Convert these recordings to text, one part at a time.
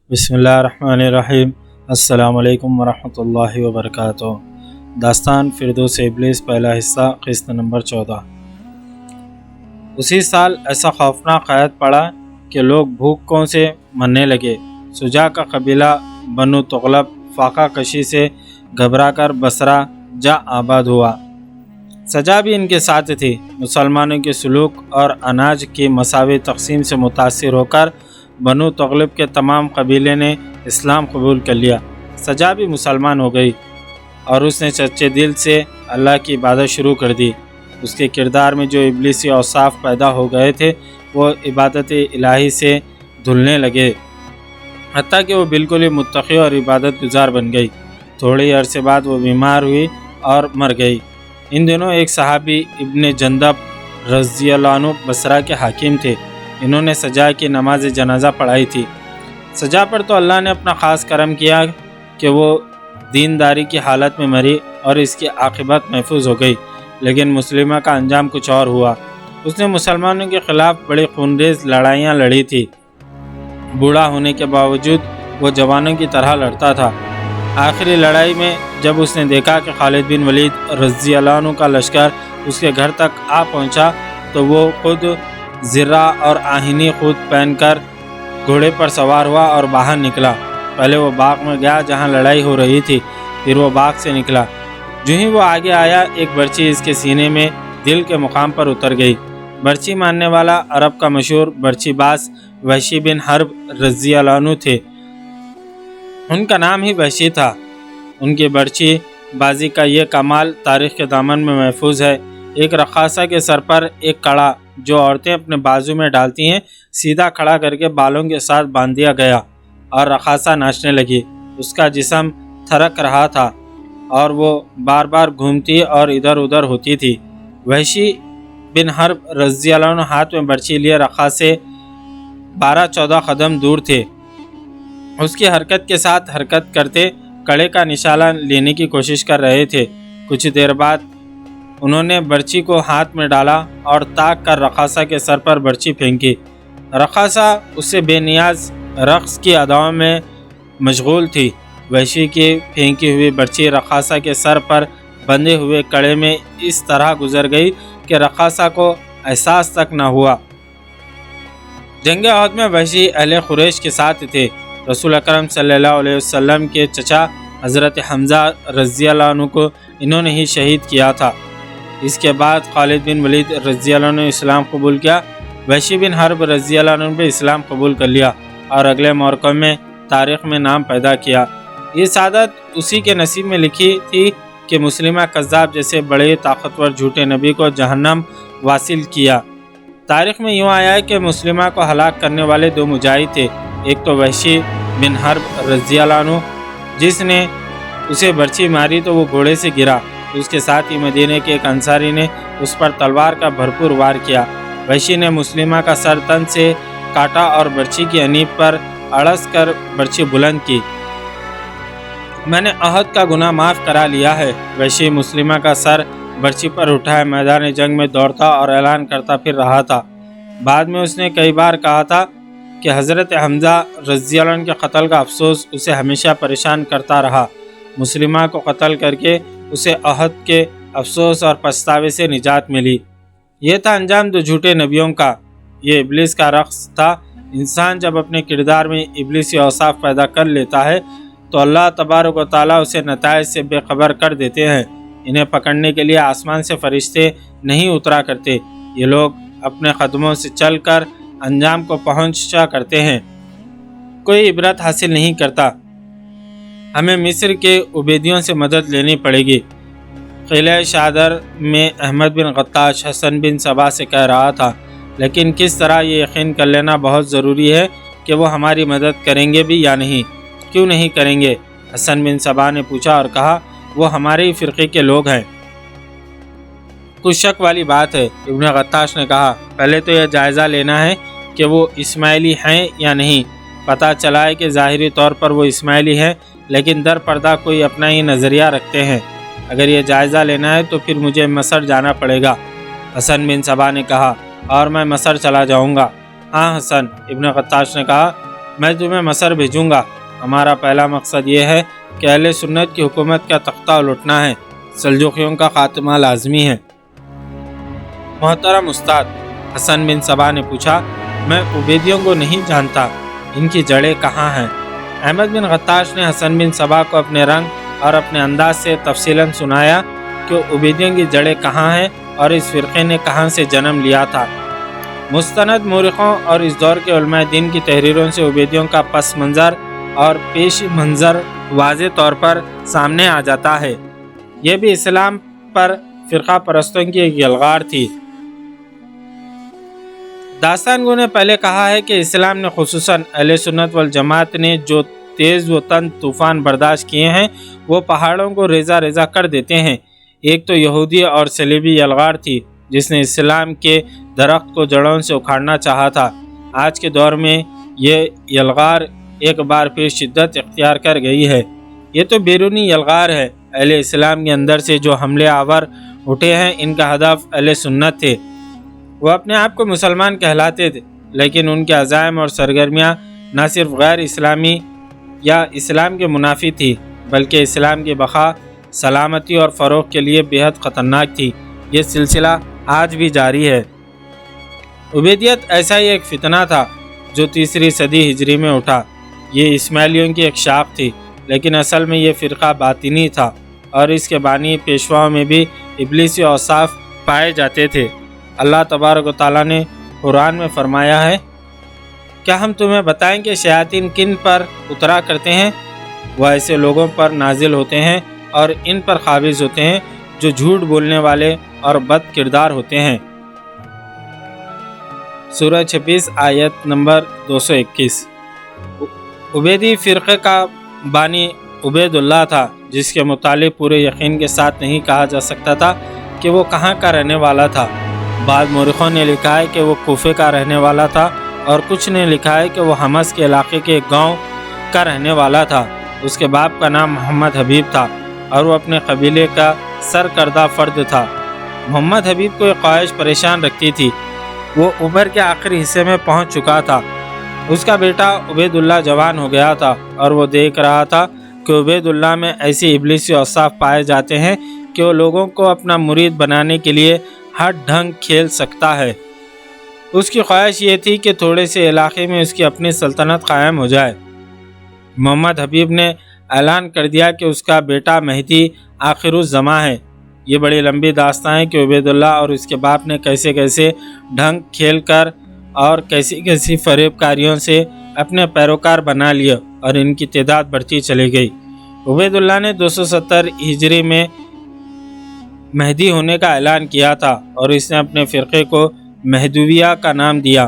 بسم اللہ الرحمن الرحیم۔ السلام علیکم ورحمۃ اللہ وبرکاتہ۔ داستان فردوس ابلیس، پہلا حصہ، قسط نمبر 14۔ اسی سال ایسا خوفناک قحط پڑا کہ لوگ بھوکوں سے مرنے لگے۔ سجا کا قبیلہ بنو تغلب فاقہ کشی سے گھبرا کر بصرہ جا آباد ہوا۔ سجا بھی ان کے ساتھ تھی۔ مسلمانوں کے سلوک اور اناج کی مساوی تقسیم سے متاثر ہو کر بنو تغلب کے تمام قبیلے نے اسلام قبول کر لیا۔ سجا بھی مسلمان ہو گئی اور اس نے سچے دل سے اللہ کی عبادت شروع کر دی۔ اس کے کردار میں جو ابلیسی اوصاف پیدا ہو گئے تھے وہ عبادت الہی سے دھلنے لگے، حتیٰ کہ وہ بالکل ہی متقی اور عبادت گزار بن گئی۔ تھوڑے عرصے بعد وہ بیمار ہوئی اور مر گئی۔ ان دنوں ایک صحابی ابن جندب رضی اللہ عنہ بصرہ کے حاکم تھے۔ انہوں نے سجا کی نماز جنازہ پڑھائی تھی۔ سجا پر تو اللہ نے اپنا خاص کرم کیا کہ وہ دینداری کی حالت میں مری اور اس کی عاقبت محفوظ ہو گئی، لیکن مسلمہ کا انجام کچھ اور ہوا۔ اس نے مسلمانوں کے خلاف بڑی خونریز لڑائیاں لڑی تھی۔ بوڑھا ہونے کے باوجود وہ جوانوں کی طرح لڑتا تھا۔ آخری لڑائی میں جب اس نے دیکھا کہ خالد بن ولید رضی اللہ عنہ کا لشکر اس کے گھر تک آ پہنچا تو وہ خود زرہ اور آہنی خود پہن کر گھوڑے پر سوار ہوا اور باہر نکلا۔ پہلے وہ باغ میں گیا جہاں لڑائی ہو رہی تھی، پھر وہ باغ سے نکلا۔ جو ہی وہ آگے آیا ایک برچی اس کے سینے میں دل کے مقام پر اتر گئی۔ برچی مارنے والا عرب کا مشہور برچی باز وحشی بن حرب رضی اللہ عنہ تھے۔ ان کا نام ہی وحشی تھا۔ ان کی برچی بازی کا یہ کمال تاریخ کے دامن میں محفوظ ہے۔ ایک رقاصہ کے سر پر ایک کڑا جو عورتیں اپنے بازو میں ڈالتی ہیں سیدھا کھڑا کر کے بالوں کے ساتھ باندھ دیا گیا اور رقاصہ ناچنے لگی۔ اس کا جسم تھرک رہا تھا اور وہ بار بار گھومتی اور ادھر ادھر ہوتی تھی۔ وحشی بن حرب رضی اللہ عنہ ہاتھ میں برچی لیے رقاصے 12-14 قدم دور تھے۔ اس کی حرکت کے ساتھ حرکت کرتے کڑے کا نشانہ لینے کی کوشش کر رہے تھے۔ کچھ دیر بعد انہوں نے برچی کو ہاتھ میں ڈالا اور تاک کر رقاصہ کے سر پر برچی پھینکی۔ رقاصہ اس سے بے نیاز رقص کی اداؤں میں مشغول تھی۔ وحشی کی پھینکی ہوئی برچی رقاصہ کے سر پر بندھے ہوئے کڑے میں اس طرح گزر گئی کہ رقاصہ کو احساس تک نہ ہوا۔ جنگ احد میں وحشی اہل قریش کے ساتھ تھے۔ رسول اکرم صلی اللہ علیہ وسلم کے چچا حضرت حمزہ رضی اللہ عنہ کو انہوں نے ہی شہید کیا تھا۔ اس کے بعد خالد بن ولید رضی اللہ عنہ نے اسلام قبول کیا۔ وحشی بن حرب رضی اللہ عنہ بھی اسلام قبول کر لیا اور اگلے معرکوں میں تاریخ میں نام پیدا کیا۔ یہ سعادت اسی کے نصیب میں لکھی تھی کہ مسلمہ کذاب جیسے بڑے طاقتور جھوٹے نبی کو جہنم واصل کیا۔ تاریخ میں یوں آیا ہے کہ مسلمہ کو ہلاک کرنے والے 2 مجاہد تھے۔ ایک تو وحشی بن حرب رضی اللہ عنہ، جس نے اسے برچی ماری تو وہ گھوڑے سے گرا۔ اس کے ساتھ ہی مدینے کے ایک انصاری نے اس پر تلوار کا بھرپور وار کیا۔ وحشی نے مسلمہ کا سر تن سے کاٹا اور برچی کی انیب پر اڑس کر برچی بلند کی۔ میں نے احد کا گناہ معاف کرا لیا ہے۔ وحشی مسلمہ کا سر برچی پر اٹھائے میدان جنگ میں دوڑتا اور اعلان کرتا پھر رہا تھا۔ بعد میں اس نے کئی بار کہا تھا کہ حضرت حمزہ رضی اللہ عنہ کے قتل کا افسوس اسے ہمیشہ پریشان کرتا رہا۔ مسلمہ کو قتل کر کے اسے احد کے افسوس اور پچھتاوے سے نجات ملی۔ یہ تھا انجام 2 جھوٹے نبیوں کا۔ یہ ابلیس کا رقص تھا۔ انسان جب اپنے کردار میں ابلیسی اوصاف پیدا کر لیتا ہے تو اللہ تبارک و تعالیٰ اسے نتائج سے بے خبر کر دیتے ہیں۔ انہیں پکڑنے کے لیے آسمان سے فرشتے نہیں اترا کرتے۔ یہ لوگ اپنے قدموں سے چل کر انجام کو پہنچا کرتے ہیں۔ کوئی عبرت حاصل نہیں کرتا۔ ہمیں مصر کے عبیدیوں سے مدد لینی پڑے گی۔ قلعہ شادر میں احمد بن غطاش حسن بن صبا سے کہہ رہا تھا، لیکن کس طرح یہ یقین کر لینا بہت ضروری ہے کہ وہ ہماری مدد کریں گے بھی یا نہیں؟ کیوں نہیں کریں گے؟ حسن بن صبا نے پوچھا اور کہا وہ ہمارے ہی فرقے کے لوگ ہیں۔ کچھ شک والی بات ہے۔ ابن غطاش نے کہا پہلے تو یہ جائزہ لینا ہے کہ وہ اسماعیلی ہیں یا نہیں۔ پتہ چلا ہے کہ ظاہری طور پر وہ اسماعیلی ہیں لیکن در پردہ کوئی اپنا ہی نظریہ رکھتے ہیں۔ اگر یہ جائزہ لینا ہے تو پھر مجھے مصر جانا پڑے گا۔ حسن بن صبا نے کہا اور میں مصر چلا جاؤں گا۔ ہاں حسن، ابن غطاش نے کہا میں تمہیں مصر بھیجوں گا۔ ہمارا پہلا مقصد یہ ہے کہ اہل سنت کی حکومت کا تختہ الٹنا ہے، سلجوقیوں کا خاتمہ لازمی ہے۔ محترم استاد، حسن بن صبا نے پوچھا، میں عبیدیوں کو نہیں جانتا، ان کی جڑیں کہاں ہیں؟ احمد بن غطاش نے حسن بن صبا کو اپنے رنگ اور اپنے انداز سے تفصیلاً سنایا کہ عبیدیوں کی جڑیں کہاں ہیں اور اس فرقے نے کہاں سے جنم لیا تھا۔ مستند مورخوں اور اس دور کے علماء دین کی تحریروں سے عبیدیوں کا پس منظر اور پیش منظر واضح طور پر سامنے آ جاتا ہے۔ یہ بھی اسلام پر فرقہ پرستوں کی ایک یلغار تھی۔ داستان گو نے پہلے کہا ہے کہ اسلام نے خصوصاً اہل سنت والجماعت نے جو تیز و تند طوفان برداشت کیے ہیں وہ پہاڑوں کو ریزہ ریزہ کر دیتے ہیں۔ ایک تو یہودی اور صلیبی یلغار تھی جس نے اسلام کے درخت کو جڑوں سے اکھاڑنا چاہا تھا۔ آج کے دور میں یہ یلغار ایک بار پھر شدت اختیار کر گئی ہے۔ یہ تو بیرونی یلغار ہے۔ اہل اسلام کے اندر سے جو حملے آور اٹھے ہیں ان کا ہدف اہل سنت تھے۔ وہ اپنے آپ کو مسلمان کہلاتے تھے، لیکن ان کے عزائم اور سرگرمیاں نہ صرف غیر اسلامی یا اسلام کے منافی تھی بلکہ اسلام کی بقا، سلامتی اور فروغ کے لیے بہت خطرناک تھی۔ یہ سلسلہ آج بھی جاری ہے۔ عبیدیت ایسا ہی ایک فتنہ تھا جو تیسری صدی ہجری میں اٹھا۔ یہ اسماعیلیوں کی ایک شاخ تھی، لیکن اصل میں یہ فرقہ باطنی تھا اور اس کے بانی پیشواؤں میں بھی ابلیسی اوصاف پائے جاتے تھے۔ اللہ تبارک و تعالیٰ نے قرآن میں فرمایا ہے، کیا ہم تمہیں بتائیں کہ شیاطین کن پر اترا کرتے ہیں؟ وہ ایسے لوگوں پر نازل ہوتے ہیں اور ان پر قابض ہوتے ہیں جو جھوٹ بولنے والے اور بد کردار ہوتے ہیں۔ سورہ 26 آیت نمبر 221۔ عبیدی فرقے کا بانی عبید اللہ تھا، جس کے متعلق پورے یقین کے ساتھ نہیں کہا جا سکتا تھا کہ وہ کہاں کا رہنے والا تھا۔ بعض مورخوں نے لکھا ہے کہ وہ کوفے کا رہنے والا تھا اور کچھ نے لکھا ہے کہ وہ حمص کے علاقے کے ایک گاؤں کا رہنے والا تھا۔ اس کے باپ کا نام محمد حبیب تھا اور وہ اپنے قبیلے کا سرکردہ فرد تھا۔ محمد حبیب کو ایک خواہش پریشان رکھتی تھی۔ وہ عمر کے آخری حصے میں پہنچ چکا تھا۔ اس کا بیٹا عبید اللہ جوان ہو گیا تھا اور وہ دیکھ رہا تھا کہ عبید اللہ میں ایسی ابلیسی اوصاف پائے جاتے ہیں کہ وہ لوگوں کو اپنا مرید بنانے کے لیے ہر ڈھنگ کھیل سکتا ہے۔ اس کی خواہش یہ تھی کہ تھوڑے سے علاقے میں اس کی اپنی سلطنت قائم ہو جائے۔ محمد حبیب نے اعلان کر دیا کہ اس کا بیٹا مہدی آخر الزماں ہے۔ یہ بڑی لمبی داستان ہے کہ عبید اللہ اور اس کے باپ نے کیسے کیسے ڈھنگ کھیل کر اور کیسی کیسی فریب کاریوں سے اپنے پیروکار بنا لیا اور ان کی تعداد بڑھتی چلی گئی۔ عبید اللہ نے 270 ہجری میں مہدی ہونے کا اعلان کیا تھا اور اس نے اپنے فرقے کو مہدویہ کا نام دیا۔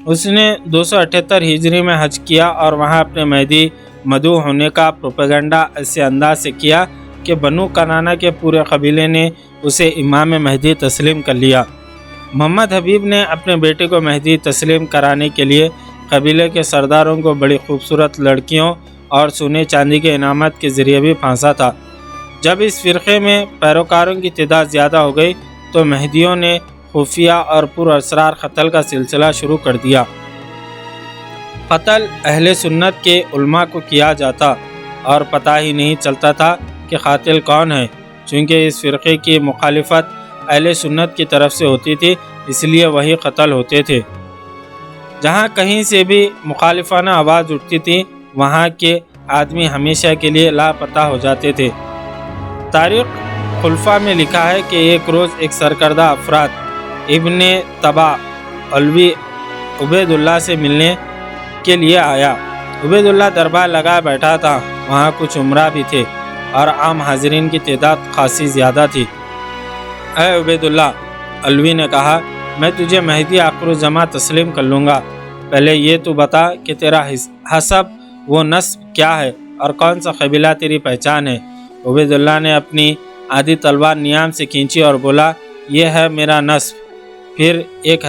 اس نے 278 ہجری میں حج کیا اور وہاں اپنے مہدی مدعو ہونے کا پروپیگنڈا ایسے انداز سے کیا کہ بنو کنانہ کے پورے قبیلے نے اسے امام مہدی تسلیم کر لیا۔ محمد حبیب نے اپنے بیٹے کو مہدی تسلیم کرانے کے لیے قبیلے کے سرداروں کو بڑی خوبصورت لڑکیوں اور سونے چاندی کے انعامات کے ذریعے بھی پھانسا تھا۔ جب اس فرقے میں پیروکاروں کی تعداد زیادہ ہو گئی تو مہدیوں نے خفیہ اور پر اسرار قتل کا سلسلہ شروع کر دیا۔ قتل اہل سنت کے علماء کو کیا جاتا اور پتہ ہی نہیں چلتا تھا کہ قاتل کون ہے، چونکہ اس فرقے کی مخالفت اہل سنت کی طرف سے ہوتی تھی، اس لیے وہی قتل ہوتے تھے۔ جہاں کہیں سے بھی مخالفانہ آواز اٹھتی تھی وہاں کے آدمی ہمیشہ کے لیے لاپتہ ہو جاتے تھے۔ تاریخ خلفاء میں لکھا ہے کہ ایک روز ایک سرکردہ افراد ابن تبا علوی عبید اللہ سے ملنے کے لیے آیا۔ عبید اللہ دربار لگا بیٹھا تھا۔ وہاں کچھ عمرہ بھی تھے اور عام حاضرین کی تعداد خاصی زیادہ تھی۔ اے عبید اللہ، علوی نے کہا، میں تجھے مہدی آخر الزماں تسلیم کر لوں گا، پہلے یہ تو بتا کہ تیرا حسب و نسب کیا ہے اور کون سا قبیلہ تیری پہچان ہے۔ عبید اللہ نے اپنی آدھی تلوار نیام سے کھینچی اور بولا، یہ ہے میرا نسب۔ پھر ایک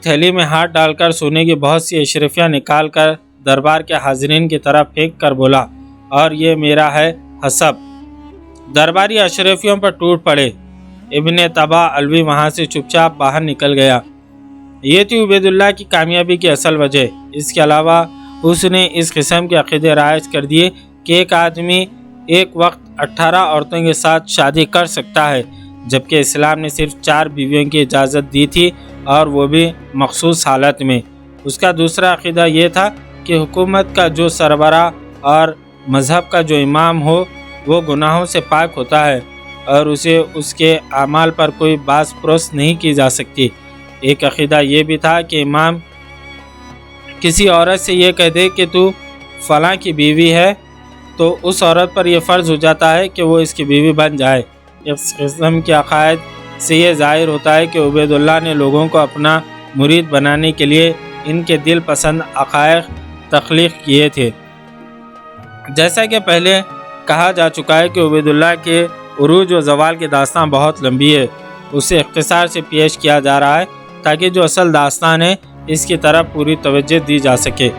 تھیلی میں ہاتھ ڈال کر سونے کی بہت سی اشرفیاں نکال کر دربار کے حاضرین کی طرف پھینک کر بولا، اور یہ میرا ہے حسب۔ درباری اشرفیوں پر ٹوٹ پڑے۔ ابن تبا علوی وہاں سے چپ چاپ باہر نکل گیا۔ یہ تھی عبیداللہ کی کامیابی کی اصل وجہ۔ اس کے علاوہ اس نے اس قسم کے عقیدے رائج کر دیے کہ ایک آدمی ایک وقت 18 عورتوں کے ساتھ شادی کر سکتا ہے، جبکہ اسلام نے صرف 4 بیویوں کی اجازت دی تھی اور وہ بھی مخصوص حالت میں۔ اس کا دوسرا عقیدہ یہ تھا کہ حکومت کا جو سربراہ اور مذہب کا جو امام ہو وہ گناہوں سے پاک ہوتا ہے اور اسے اس کے اعمال پر کوئی باز پرس نہیں کی جا سکتی۔ ایک عقیدہ یہ بھی تھا کہ امام کسی عورت سے یہ کہہ دے کہ تو فلاں کی بیوی ہے تو اس عورت پر یہ فرض ہو جاتا ہے کہ وہ اس کی بیوی بن جائے۔ اس قسم کے عقائد سے یہ ظاہر ہوتا ہے کہ عبیداللہ نے لوگوں کو اپنا مرید بنانے کے لیے ان کے دل پسند عقائد تخلیق کیے تھے۔ جیسا کہ پہلے کہا جا چکا ہے کہ عبیداللہ کے عروج و زوال کی داستان بہت لمبی ہے، اسے اختصار سے پیش کیا جا رہا ہے تاکہ جو اصل داستان ہے اس کی طرف پوری توجہ دی جا سکے۔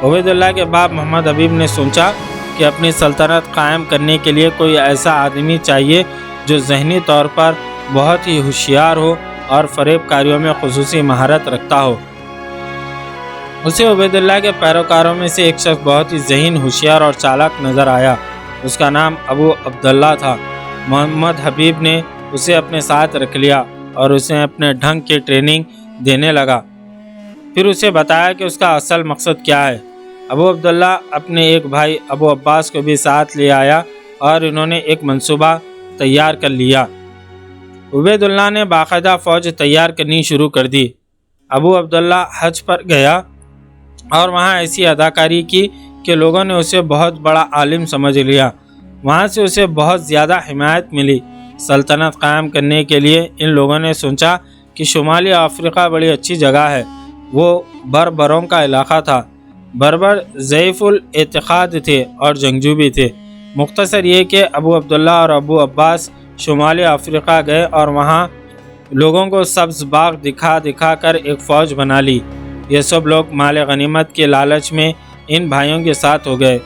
عبیداللہ کے باپ محمد حبیب نے سوچا کہ اپنی سلطنت قائم کرنے کے لیے کوئی ایسا آدمی چاہیے جو ذہنی طور پر بہت ہی ہوشیار ہو اور فریب کاریوں میں خصوصی مہارت رکھتا ہو۔ اسے عبیداللہ کے پیروکاروں میں سے ایک شخص بہت ہی ذہین، ہوشیار اور چالاک نظر آیا۔ اس کا نام ابو عبداللہ تھا۔ محمد حبیب نے اسے اپنے ساتھ رکھ لیا اور اسے اپنے ڈھنگ کی ٹریننگ دینے لگا، پھر اسے بتایا کہ اس کا اصل مقصد کیا ہے۔ ابو عبداللہ اپنے ایک بھائی ابو عباس کو بھی ساتھ لے آیا اور انہوں نے ایک منصوبہ تیار کر لیا۔ عبیداللہ نے باقاعدہ فوج تیار کرنی شروع کر دی۔ ابو عبداللہ حج پر گیا اور وہاں ایسی اداکاری کی کہ لوگوں نے اسے بہت بڑا عالم سمجھ لیا۔ وہاں سے اسے بہت زیادہ حمایت ملی۔ سلطنت قائم کرنے کے لیے ان لوگوں نے سوچا کہ شمالی افریقہ بڑی اچھی جگہ ہے۔ وہ بربروں کا علاقہ تھا۔ بربر ضعیف الاعتقاد تھے اور جنگجو بھی تھے۔ مختصر یہ کہ ابو عبداللہ اور ابو عباس شمالی افریقہ گئے اور وہاں لوگوں کو سبز باغ دکھا دکھا کر ایک فوج بنا لی۔ یہ سب لوگ مال غنیمت کے لالچ میں ان بھائیوں کے ساتھ ہو گئے۔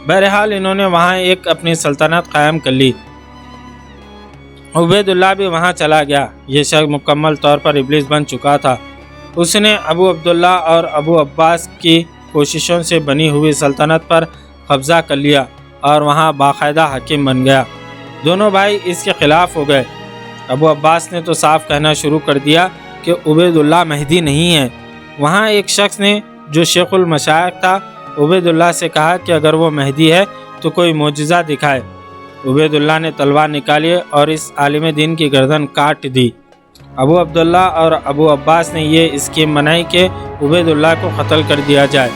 بہرحال انہوں نے وہاں ایک اپنی سلطنت قائم کر لی۔ عبیداللہ بھی وہاں چلا گیا۔ یہ شخص مکمل طور پر ابلیس بن چکا تھا۔ اس نے ابو عبداللہ اور ابو عباس کی کوششوں سے بنی ہوئی سلطنت پر قبضہ کر لیا اور وہاں باقاعدہ حاکم بن گیا۔ دونوں بھائی اس کے خلاف ہو گئے۔ ابو عباس نے تو صاف کہنا شروع کر دیا کہ عبیداللہ مہدی نہیں ہے۔ وہاں ایک شخص نے جو شیخ المشائخ تھا عبیداللہ سے کہا کہ اگر وہ مہدی ہے تو کوئی معجزہ دکھائے۔ عبیداللہ نے تلوار نکالی اور اس عالم دین کی گردن کاٹ دی۔ ابو عبداللہ اور ابو عباس نے یہ اسکیم بنائی کہ عبیداللہ کو قتل کر دیا جائے۔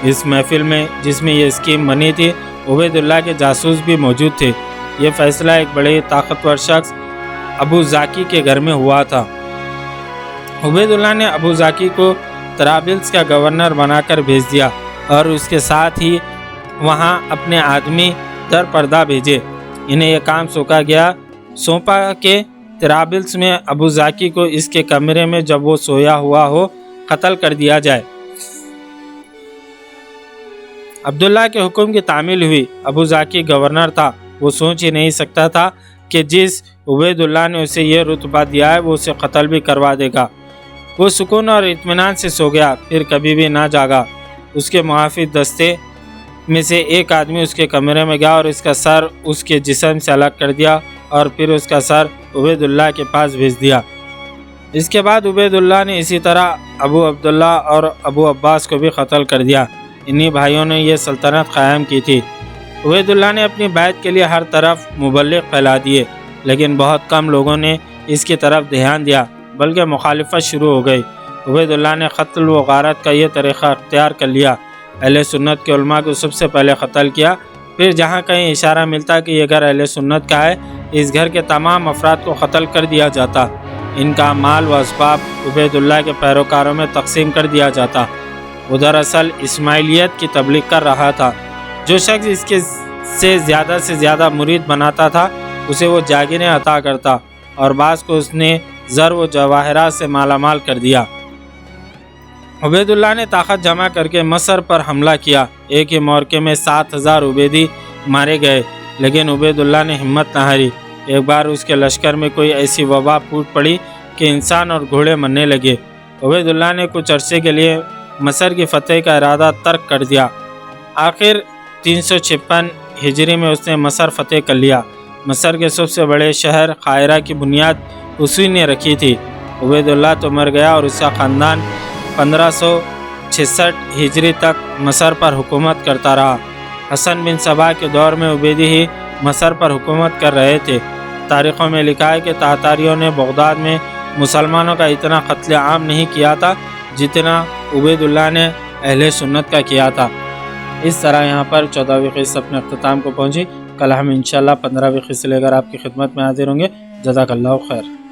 اس محفل میں جس میں یہ اسکیم بنی تھی عبیداللہ کے جاسوس بھی موجود تھے۔ یہ فیصلہ ایک بڑے طاقتور شخص ابو زاکی کے گھر میں ہوا تھا۔ عبیداللہ نے ابو زاکی کو طرابلس کا گورنر بنا کر بھیج دیا اور اس کے ساتھ ہی وہاں اپنے آدمی در پردہ بھیجے۔ انہیں یہ کام سونپا کہ طرابلس میں ابو زاکی کو اس کے کمرے میں جب وہ سویا ہوا ہو قتل کر دیا جائے۔ عبداللہ کے حکم کی تعمیل ہوئی۔ ابو زاکی گورنر تھا۔ وہ سوچ ہی نہیں سکتا تھا کہ جس عبیداللہ نے اسے یہ رتبہ دیا ہے وہ اسے قتل بھی کروا دے گا۔ وہ سکون اور اطمینان سے سو گیا، پھر کبھی بھی نہ جاگا۔ اس کے محافظ دستے میں سے ایک آدمی اس کے کمرے میں گیا اور اس کا سر اس کے جسم سے الگ کر دیا اور پھر اس کا سر عبیداللہ کے پاس بھیج دیا۔ اس کے بعد عبیداللہ نے اسی طرح ابو عبداللہ اور ابو عباس کو بھی قتل کر دیا۔ انہی بھائیوں نے یہ سلطنت قائم کی تھی۔ عبیداللہ نے اپنی بیعت کے لیے ہر طرف مبلغ پھیلا دیے، لیکن بہت کم لوگوں نے اس کی طرف دھیان دیا، بلکہ مخالفت شروع ہو گئی۔ عبیداللہ نے قتل و غارت کا یہ طریقہ اختیار کر لیا۔ اہل سنت کے علماء کو سب سے پہلے قتل کیا، پھر جہاں کہیں اشارہ ملتا کہ یہ گھر اہل سنت کا ہے اس گھر کے تمام افراد کو قتل کر دیا جاتا۔ ان کا مال و اسباب عبیداللہ کے پیروکاروں میں تقسیم کر دیا جاتا۔ وہ دراصل اسماعیلیت کی تبلیغ کر رہا تھا۔ جو شخص اس کے سے زیادہ مرید بناتا تھا اسے وہ جاگیریں عطا کرتا اور بعض کو اس نے زر و جواہرات سے مالا مال کر دیا۔ عبیداللہ نے طاقت جمع کر کے مصر پر حملہ کیا۔ ایک ہی موقع میں 7000 عبیدی مارے گئے، لیکن عبیداللہ نے ہمت نہ ہاری۔ ایک بار اس کے لشکر میں کوئی ایسی وبا پھوٹ پڑی کہ انسان اور گھوڑے مرنے لگے۔ عبید اللہ نے کچھ عرصے کے لیے مصر کی فتح کا ارادہ ترک کر دیا۔ آخر 356 ہجری میں اس نے مصر فتح کر لیا۔ مصر کے سب سے بڑے شہر قاہرہ کی بنیاد اسی نے رکھی تھی۔ عبید اللہ تو مر گیا اور اس کا خاندان 1566 ہجری تک مصر پر حکومت کرتا رہا۔ حسن بن صبا کے دور میں عبیدی ہی مصر پر حکومت کر رہے تھے۔ تاریخوں میں لکھا ہے کہ تاتاریوں نے بغداد میں مسلمانوں کا اتنا قتل عام نہیں کیا تھا جتنا عبید اللہ نے اہل سنت کا کیا تھا۔ اس طرح یہاں پر 14ویں قسط اپنے اختتام کو پہنچی۔ کل ہم انشاءاللہ 15ویں قسط لے کر آپ کی خدمت میں حاضر ہوں گے۔ جزاک اللہ خیر۔